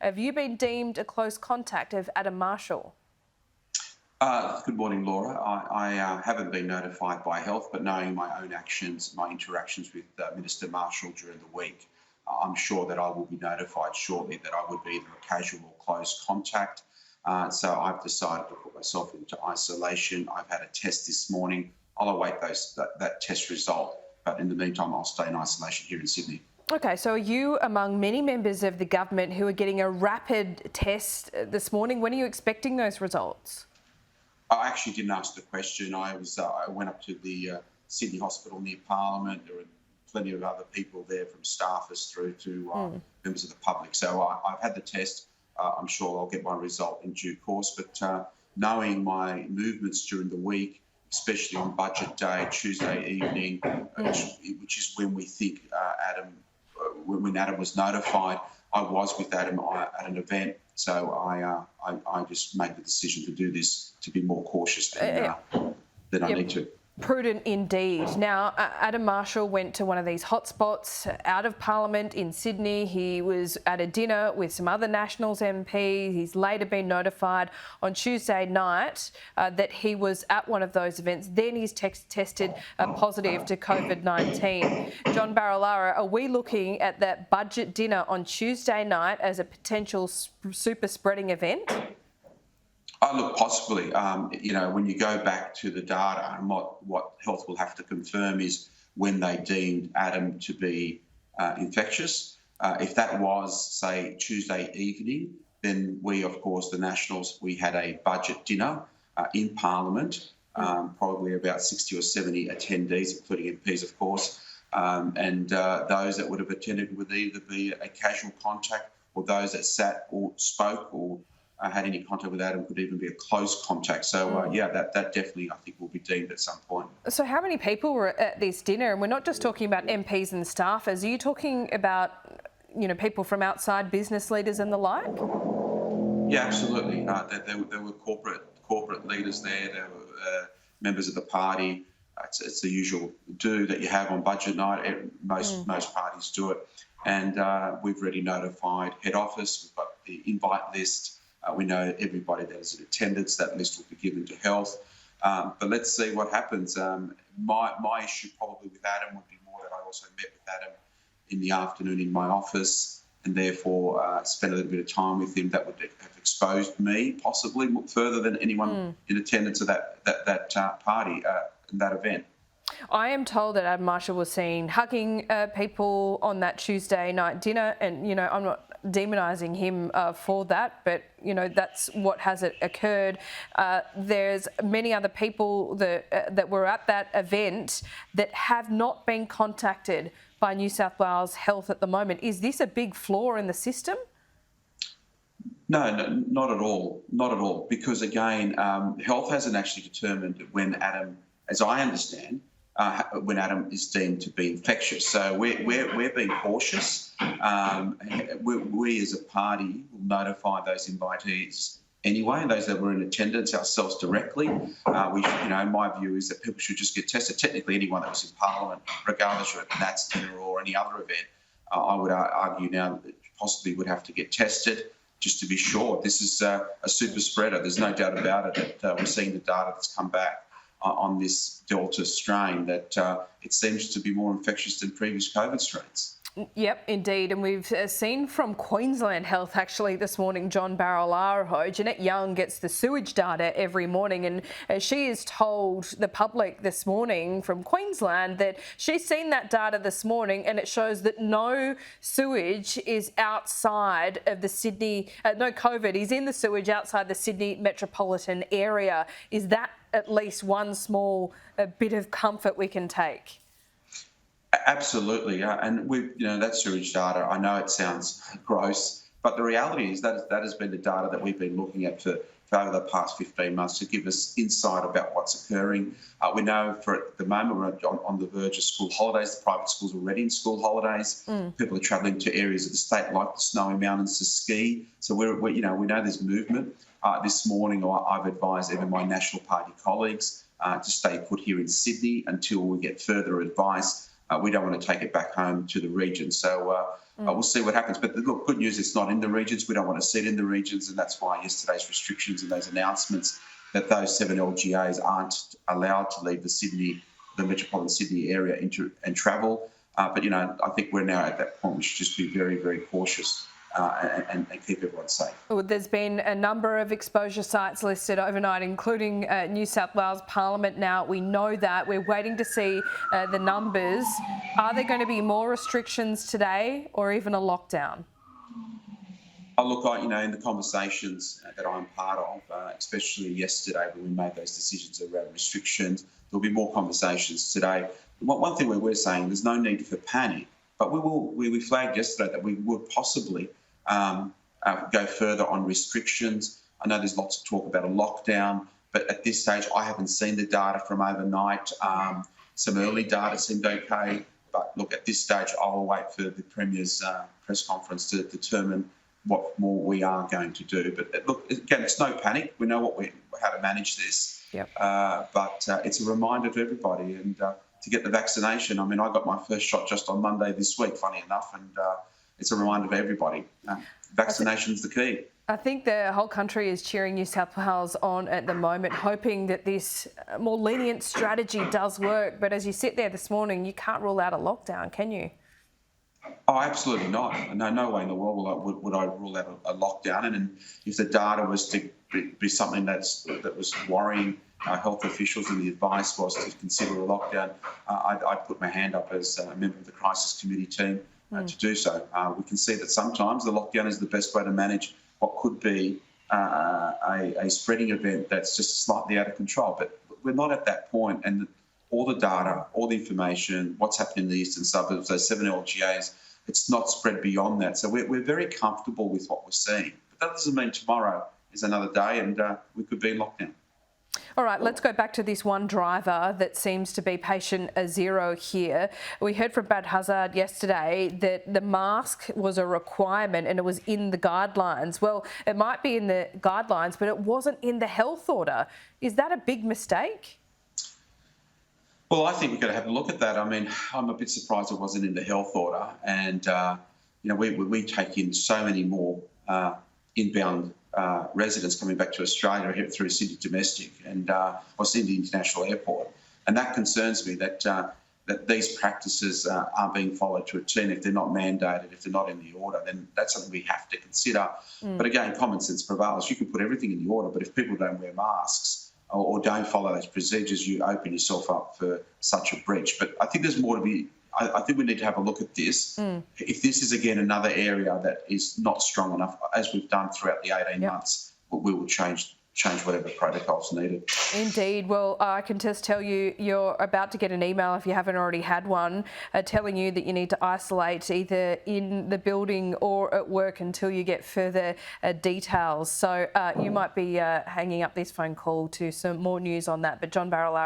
Have you been deemed a close contact of Adam Marshall? Good morning, Laura. I haven't been notified by health, but knowing my own actions, my interactions with Minister Marshall during the week, I'm sure that I will be notified shortly that I would be either a casual or close contact. So I've decided to put myself into isolation. I've had a test this morning. I'll await that test result, but in the meantime, I'll stay in isolation here in Sydney. Okay, so are you among many members of the government who are getting a rapid test this morning? When are you expecting those results? I actually didn't ask the question. I went up to the Sydney Hospital near Parliament. There were plenty of other people there, from staffers through to members of the public. So I've had the test. I'm sure I'll get my result in due course. But knowing my movements during the week, especially on budget day, Tuesday evening, which is when we think when Adam was notified, I was with Adam at an event. So I just made the decision to do this to be more cautious than I need to. Prudent indeed. Now, Adam Marshall went to one of these hotspots out of Parliament in Sydney. He was at a dinner with some other Nationals MPs. He's later been notified on Tuesday night that he was at one of those events. Then he's tested positive to COVID-19. John Barilaro, are we looking at that budget dinner on Tuesday night as a potential super spreading event? Oh, look, possibly. When you go back to the data, and what health will have to confirm is when they deemed Adam to be infectious. If that was, say, Tuesday evening, then we, of course, the Nationals, we had a budget dinner in Parliament, probably about 60 or 70 attendees, including MPs, of course. And those that would have attended would either be a casual contact, or those that sat or spoke or had any contact with Adam could even be a close contact. So, that definitely, I think, will be deemed at some point. So how many people were at this dinner? And we're not just talking about MPs and staffers. Are you talking about, people from outside, business leaders and the like? Yeah, absolutely. There were corporate leaders there. There were members of the party. It's the usual do that you have on budget night. Most parties do it. And we've already notified head office. We've got the invite list. We know everybody that is in attendance. That list will be given to health. But let's see what happens. My issue probably with Adam would be more that I also met with Adam in the afternoon in my office, and therefore spent a little bit of time with him. That would have exposed me possibly further than anyone in attendance of that party, that event. I am told that Adam Marshall was seen hugging people on that Tuesday night dinner, and I'm not demonising him for that, but that's what has occurred. There's many other people that were at that event that have not been contacted by New South Wales Health at the moment. Is this a big flaw in the system? No, not at all. Not at all. Because again, health hasn't actually determined when Adam, as I understand, when Adam is deemed to be infectious. So we're being cautious. We as a party will notify those invitees anyway, those that were in attendance ourselves directly. My view is that people should just get tested. Technically, anyone that was in Parliament, regardless of a Nats dinner or any other event, I would argue now that possibly would have to get tested just to be sure. This is a super spreader. There's no doubt about it that we're seeing the data that's come back on this Delta strain, that it seems to be more infectious than previous COVID strains. Yep, indeed. And we've seen from Queensland Health actually this morning, John Barilaro, Jeanette Young gets the sewage data every morning, and she has told the public this morning from Queensland that she's seen that data this morning, and it shows that no sewage is outside of the Sydney, no COVID is in the sewage outside the Sydney metropolitan area. Is that at least one small bit of comfort we can take? Absolutely, and that sewage data, I know it sounds gross, but the reality is that has been the data that we've been looking at for over the past 15 months to give us insight about what's occurring. We know at the moment we're on the verge of school holidays. The private schools are already in school holidays. People are travelling to areas of the state like the Snowy Mountains to ski. So we know there's movement. This morning I've advised even my National Party colleagues to stay put here in Sydney until we get further advice we don't want to take it back home to the region. So we'll see what happens. But look, good news, it's not in the regions. We don't want to see it in the regions, and that's why yesterday's restrictions and those announcements that those 7 LGAs aren't allowed to leave the metropolitan Sydney area and travel. But, I think we're now at that point. We should just be very, very cautious and keep everyone safe. Well, there's been a number of exposure sites listed overnight, including New South Wales Parliament now. We know that. We're waiting to see the numbers. Are there going to be more restrictions today or even a lockdown? Oh, look, in the conversations that I'm part of, especially yesterday when we made those decisions around restrictions, there'll be more conversations today. One thing we're saying, there's no need for panic, but we flagged yesterday that we would possibly go further on restrictions. I know there's lots of talk about a lockdown, but at this stage, I haven't seen the data from overnight. Some early data seemed okay, but look, at this stage, I'll wait for the Premier's press conference to determine what more we are going to do. But look, again, it's no panic. We know how to manage this. Yep. But it's a reminder to everybody and to get the vaccination. I mean, I got my first shot just on Monday this week, funny enough, and it's a reminder to everybody. Vaccination's the key. I think the whole country is cheering New South Wales on at the moment, hoping that this more lenient strategy does work. But as you sit there this morning, you can't rule out a lockdown, can you? Oh, absolutely not. No way in the world would I rule out a lockdown. And if the data was to be something that was worrying health officials and the advice was to consider a lockdown, I'd put my hand up as a member of the crisis committee team to do so. We can see that sometimes the lockdown is the best way to manage what could be a spreading event that's just slightly out of control. But we're not at that point, and all the data, all the information, what's happening in the eastern suburbs, those 7 LGAs, it's not spread beyond that. So we're very comfortable with what we're seeing. But that doesn't mean tomorrow is another day and we could be in lockdown. All right, let's go back to this one driver that seems to be patient zero here. We heard from Brad Hazzard yesterday that the mask was a requirement and it was in the guidelines. Well, it might be in the guidelines, but it wasn't in the health order. Is that a big mistake? Well, I think we've got to have a look at that. I mean, I'm a bit surprised it wasn't in the health order. And, we take in so many more inbound residents coming back to Australia through Sydney Domestic or Sydney International Airport. And that concerns me that these practices aren't being followed to a T. And if they're not mandated, if they're not in the order, then that's something we have to consider. But again, common sense prevails. You can put everything in the order, but if people don't wear masks, or don't follow those procedures, you open yourself up for such a breach. But I think there's more to be. I think we need to have a look at this. If this is, again, another area that is not strong enough, as we've done throughout the 18 months, we will change whatever protocols needed. Indeed. Well, I can just tell you, you're about to get an email, if you haven't already had one, telling you that you need to isolate either in the building or at work until you get further details. So you might be hanging up this phone call to some more news on that. But John Barilaro